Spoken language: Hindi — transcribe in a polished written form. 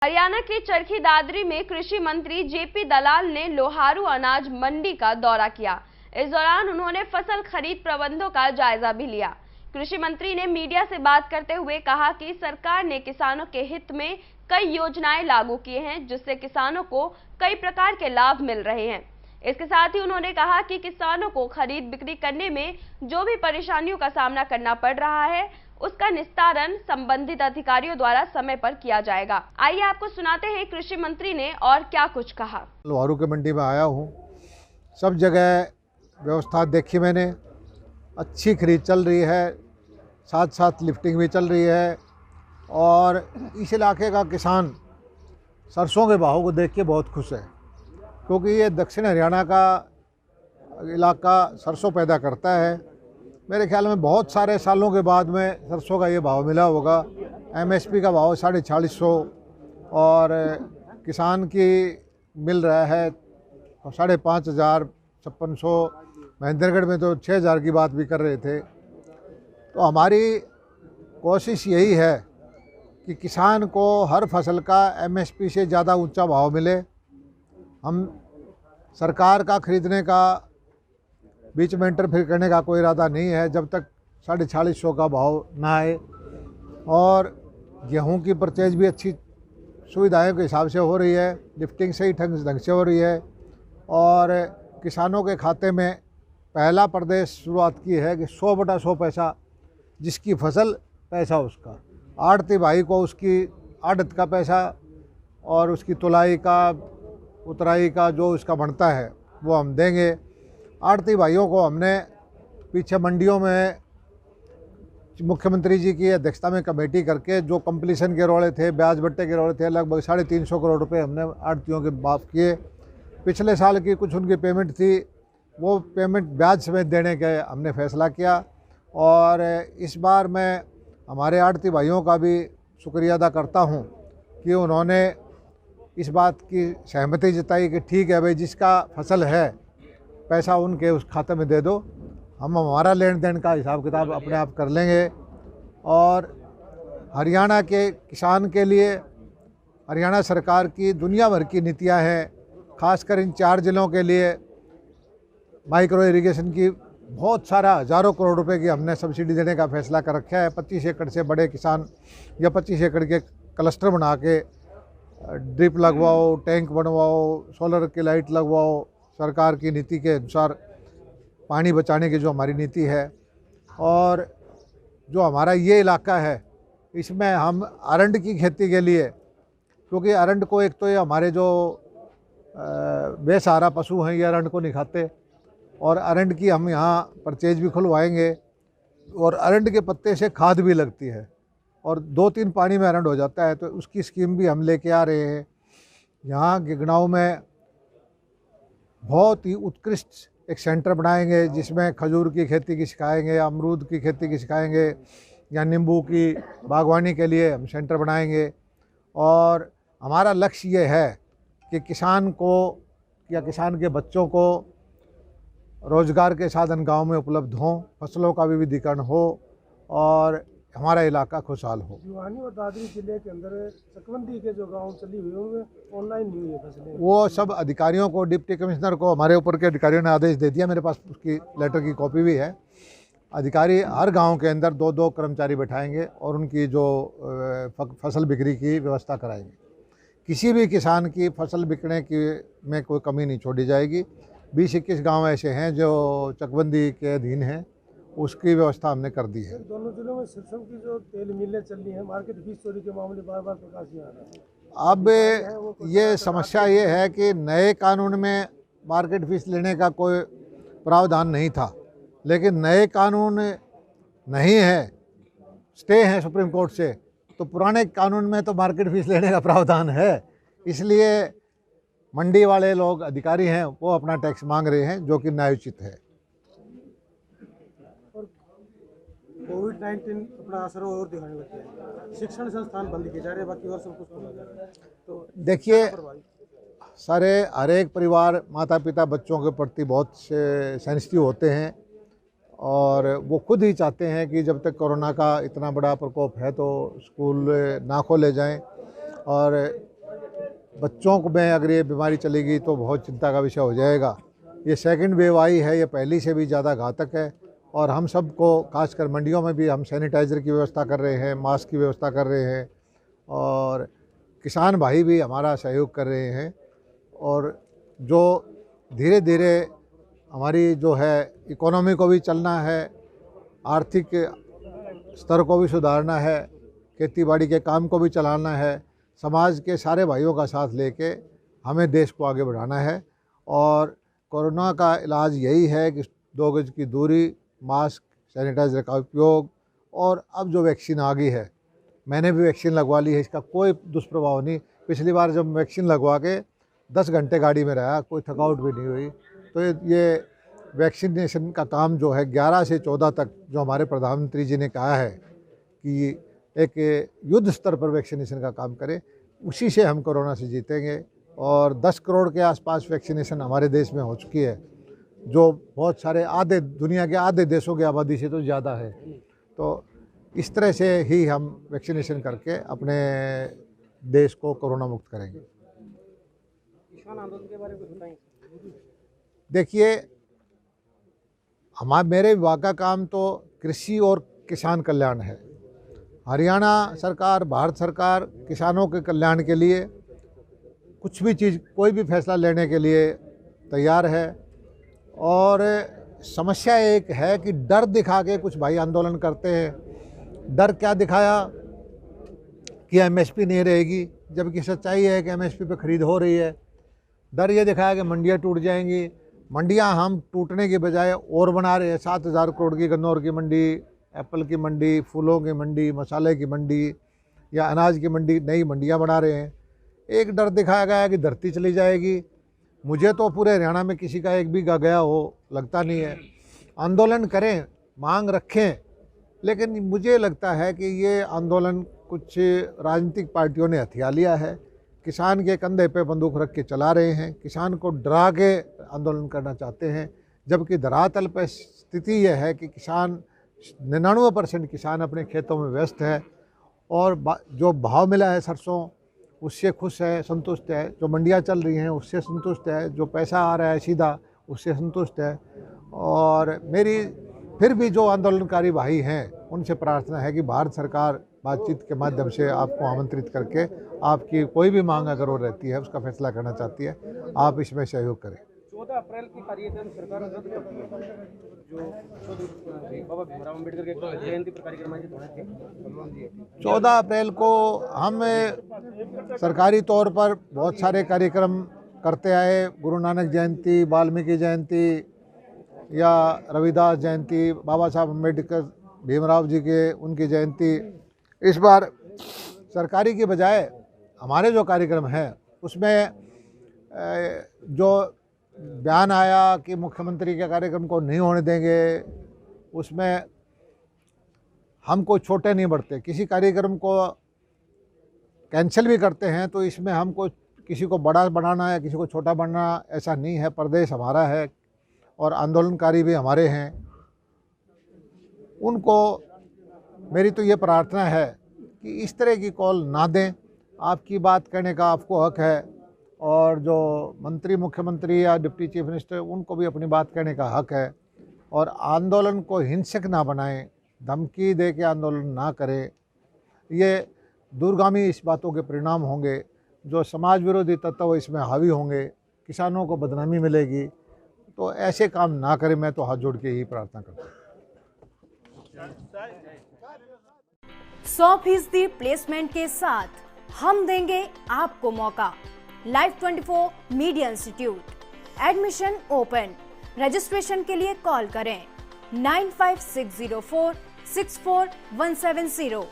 हरियाणा के चरखी दादरी में कृषि मंत्री जेपी दलाल ने लोहारू अनाज मंडी का दौरा किया। इस दौरान उन्होंने फसल खरीद प्रबंधों का जायजा भी लिया। कृषि मंत्री ने मीडिया से बात करते हुए कहा कि सरकार ने किसानों के हित में कई योजनाएं लागू की हैं, जिससे किसानों को कई प्रकार के लाभ मिल रहे हैं। इसके साथ ही उन्होंने कहा कि किसानों को खरीद बिक्री करने में जो भी परेशानियों का सामना करना पड़ रहा है, उसका निस्तारण संबंधित अधिकारियों द्वारा समय पर किया जाएगा। आइए आपको सुनाते हैं कृषि मंत्री ने और क्या कुछ कहा। लोहारू के मंडी में आया हूँ, सब जगह व्यवस्था देखी मैंने, अच्छी खरीद चल रही है, साथ साथ लिफ्टिंग भी चल रही है। और इस इलाके का किसान सरसों के भाव को देख के बहुत खुश है, क्योंकि ये दक्षिण हरियाणा का इलाका सरसों पैदा करता है। मेरे ख्याल में बहुत सारे सालों के बाद में सरसों का ये भाव मिला होगा। एमएसपी का भाव 450 और किसान की मिल रहा है 5,500, 5600। महेंद्रगढ़ में तो 6,000 की बात भी कर रहे थे। तो हमारी कोशिश यही है कि किसान को हर फसल का एमएसपी से ज़्यादा ऊंचा भाव मिले। हम सरकार का खरीदने का बीच में इंटरफेयर करने का कोई इरादा नहीं है जब तक 450 का भाव ना आए। और गेहूं की परचेज भी अच्छी सुविधाओं के हिसाब से हो रही है, लिफ्टिंग सही ढंग से हो रही है। और किसानों के खाते में पहला प्रदेश शुरुआत की है कि 100/100 पैसा, जिसकी फसल पैसा उसका। आड़ती भाई को उसकी आड़त का पैसा और उसकी तुलाई का उतराई का जो उसका बनता है वो हम देंगे। आड़ती भाइयों को हमने पीछे मंडियों में मुख्यमंत्री जी की अध्यक्षता में कमेटी करके जो कंप्लीशन के रोड़े थे, ब्याज बट्टे के रोड़े थे, लगभग 350 करोड़ रुपए हमने आड़तियों के माफ़ किए। पिछले साल की कुछ उनकी पेमेंट थी, वो पेमेंट ब्याज समेत देने के हमने फैसला किया। और इस बार मैं हमारे आड़ती भाइयों का भी शुक्रिया अदा करता हूँ कि उन्होंने इस बात की सहमति जताई कि ठीक है भाई, जिसका फसल है पैसा उनके उस खाते में दे दो, हम हमारा लेन देन का हिसाब किताब अपने आप कर लेंगे। और हरियाणा के किसान के लिए हरियाणा सरकार की दुनिया भर की नीतियां हैं, खासकर इन 4 जिलों के लिए माइक्रो इरिगेशन की बहुत सारा हज़ारों करोड़ रुपए की हमने सब्सिडी देने का फैसला कर रखा है। 25 एकड़ से बड़े किसान या 25 एकड़ के क्लस्टर बना के ड्रिप लगवाओ, टैंक बनवाओ, सोलर की लाइट लगवाओ। सरकार की नीति के अनुसार पानी बचाने की जो हमारी नीति है। और जो हमारा ये इलाका है, इसमें हम अरंड की खेती के लिए, क्योंकि अरंड को एक तो ये हमारे जो बेसहारा पशु हैं ये अरंड को नहीं खाते, और अरंड की हम यहाँ परचेज भी खुलवाएंगे। और अरंड के पत्ते से खाद भी लगती है और 2-3 पानी में अरंड हो जाता है, तो उसकी स्कीम भी हम लेके आ रहे हैं। यहाँ गिगनाऊ में बहुत ही उत्कृष्ट एक सेंटर बनाएंगे, जिसमें खजूर की खेती की सिखाएंगे, अमरूद की खेती की सिखाएंगे, या नींबू की बागवानी के लिए हम सेंटर बनाएंगे। और हमारा लक्ष्य ये है कि किसान को या किसान के बच्चों को रोज़गार के साधन गांव में उपलब्ध हों, फसलों का विविधीकरण हो और हमारा इलाका खुशहाल हो। भिवानी और दादरी जिले के अंदर चकबंदी के जो गांव चली हुई है ऑनलाइन नहीं हुई है फसलें, वो सब अधिकारियों को, डिप्टी कमिश्नर को, हमारे ऊपर के अधिकारियों ने आदेश दे दिया। मेरे पास उसकी लेटर की कॉपी भी है। अधिकारी हर गांव के अंदर 2-2 कर्मचारी बैठाएंगे और उनकी जो फसल बिक्री की व्यवस्था कराएंगे। किसी भी किसान की फसल बिकने की में कोई कमी नहीं छोड़ी जाएगी। 20-21 गाँव ऐसे हैं जो चकबंदी के अधीन हैं, उसकी व्यवस्था हमने कर दी है। दोनों जिलों में सरसों की जो तेल मिलें चल रही हैं, मार्केट फीस चोरी के मामले बार बार प्रकाश में आ रहा है। अब ये समस्या ये है कि नए कानून में मार्केट फीस लेने का कोई प्रावधान नहीं था, लेकिन नए कानून नहीं है, स्टे है सुप्रीम कोर्ट से, तो पुराने कानून में तो मार्केट फीस लेने का प्रावधान है। इसलिए मंडी वाले लोग अधिकारी हैं, वो अपना टैक्स मांग रहे हैं, जो कि न्यायोचित है। कोविड-19 अपना असर और दिखाने लग गया है, शिक्षण संस्थान बंद किए जा रहे हैं, बाकी और सब कुछ खोला जा रहा है। तो देखिए, सारे हर एक परिवार, माता पिता बच्चों के प्रति बहुत सेंसिटिव होते हैं और वो खुद ही चाहते हैं कि जब तक कोरोना का इतना बड़ा प्रकोप है तो स्कूल ना खोले जाएं। और बच्चों को में अगर ये बीमारी चलेगी तो बहुत चिंता का विषय हो जाएगा। ये सेकंड वेव आई है, ये पहली से भी ज़्यादा घातक है और हम सबको खासकर मंडियों में भी हम सैनिटाइज़र की व्यवस्था कर रहे हैं, मास्क की व्यवस्था कर रहे हैं और किसान भाई भी हमारा सहयोग कर रहे हैं और जो धीरे धीरे हमारी जो है इकोनॉमी को भी चलना है, आर्थिक स्तर को भी सुधारना है, खेतीबाड़ी के काम को भी चलाना है, समाज के सारे भाइयों का साथ लेके हमें देश को आगे बढ़ाना है और कोरोना का इलाज यही है कि 2 गज की दूरी, मास्क, सैनिटाइज़र का उपयोग और अब जो वैक्सीन आ गई है, मैंने भी वैक्सीन लगवा ली है, इसका कोई दुष्प्रभाव नहीं। पिछली बार जब वैक्सीन लगवा के 10 घंटे गाड़ी में रहा, कोई थकावट भी नहीं हुई। तो ये वैक्सीनेशन का काम जो है 11 से 14 तक जो हमारे प्रधानमंत्री जी ने कहा है कि एक युद्ध स्तर पर वैक्सीनेशन का काम करें, उसी से हम कोरोना से जीतेंगे। और 10 करोड़ के आसपास वैक्सीनेशन हमारे देश में हो चुकी है, जो बहुत सारे दुनिया के आधे देशों की आबादी से तो ज़्यादा है। तो इस तरह से ही हम वैक्सीनेशन करके अपने देश को कोरोना मुक्त करेंगे। किसान आंदोलन के बारे में बताएं। देखिए, मेरे विभाग का काम तो कृषि और किसान कल्याण है। हरियाणा सरकार, भारत सरकार किसानों के कल्याण के लिए कुछ भी चीज़, कोई भी फैसला लेने के लिए तैयार है। और समस्या एक है कि डर दिखा के कुछ भाई आंदोलन करते हैं। डर क्या दिखाया कि एमएसपी नहीं रहेगी, जबकि सच्चाई है कि एमएसपी पे खरीद हो रही है। डर ये दिखाया कि मंडियाँ टूट जाएंगी। मंडियाँ हम टूटने के बजाय और बना रहे हैं। 7,000 करोड़ की गन्नौर की मंडी, एप्पल की मंडी, फूलों की मंडी, मसाले की मंडी या अनाज की मंडी, नई मंडियाँ बना रहे हैं। एक डर दिखाया गया है कि धरती चली जाएगी। मुझे तो पूरे हरियाणा में किसी का एक भी गया हो लगता नहीं है। आंदोलन करें, मांग रखें, लेकिन मुझे लगता है कि ये आंदोलन कुछ राजनीतिक पार्टियों ने हथिया लिया है। किसान के कंधे पे बंदूक रख के चला रहे हैं, किसान को डरा के आंदोलन करना चाहते हैं, जबकि धरातल पर स्थिति यह है कि किसान 99% किसान अपने खेतों में व्यस्त है और जो भाव मिला है सरसों उससे खुश है, संतुष्ट है। जो मंडियाँ चल रही हैं उससे संतुष्ट है। जो पैसा आ रहा है सीधा उससे संतुष्ट है। और मेरी फिर भी जो आंदोलनकारी भाई हैं उनसे प्रार्थना है कि भारत सरकार बातचीत के माध्यम से आपको आमंत्रित करके आपकी कोई भी मांग अगर वो रहती है, उसका फैसला करना चाहती है, आप इसमें सहयोग करें। 14 अप्रैल की कार्यक्रम सरकार रद्द कर दी है, जो बाबा भीमराव अम्बेडकर के जयंती पर कार्यक्रम आयोजित होने थे। 14 अप्रैल को हम सरकारी तौर पर बहुत सारे कार्यक्रम करते आए। गुरु नानक जयंती, वाल्मीकि जयंती या रविदास जयंती, बाबा साहब अम्बेडकर, भीमराव जी के उनकी जयंती। इस बार सरकारी के बजाय हमारे जो कार्यक्रम हैं उसमें जो बयान आया कि मुख्यमंत्री के कार्यक्रम को नहीं होने देंगे, उसमें हम कोई छोटे नहीं बढ़ते। किसी कार्यक्रम को कैंसिल भी करते हैं तो इसमें हम कोई किसी को बड़ा बनाना या किसी को छोटा बनाना ऐसा नहीं है। प्रदेश हमारा है और आंदोलनकारी भी हमारे हैं। उनको मेरी तो ये प्रार्थना है कि इस तरह की कॉल ना दें। आपकी बात करने का आपको हक है और जो मंत्री, मुख्यमंत्री या डिप्टी चीफ मिनिस्टर, उनको भी अपनी बात करने का हक है। और आंदोलन को हिंसक ना बनाएं, धमकी दे के आंदोलन ना करें। ये दूरगामी इस बातों के परिणाम होंगे। जो समाज विरोधी तत्व इसमें हावी होंगे, किसानों को बदनामी मिलेगी। तो ऐसे काम ना करें, मैं तो हाथ जोड़ के ही प्रार्थना करता हूँ। 100% प्लेसमेंट के साथ हम देंगे आपको मौका। Live 24 media institute, admission open. Registration के लिए कॉल करें 9560464170।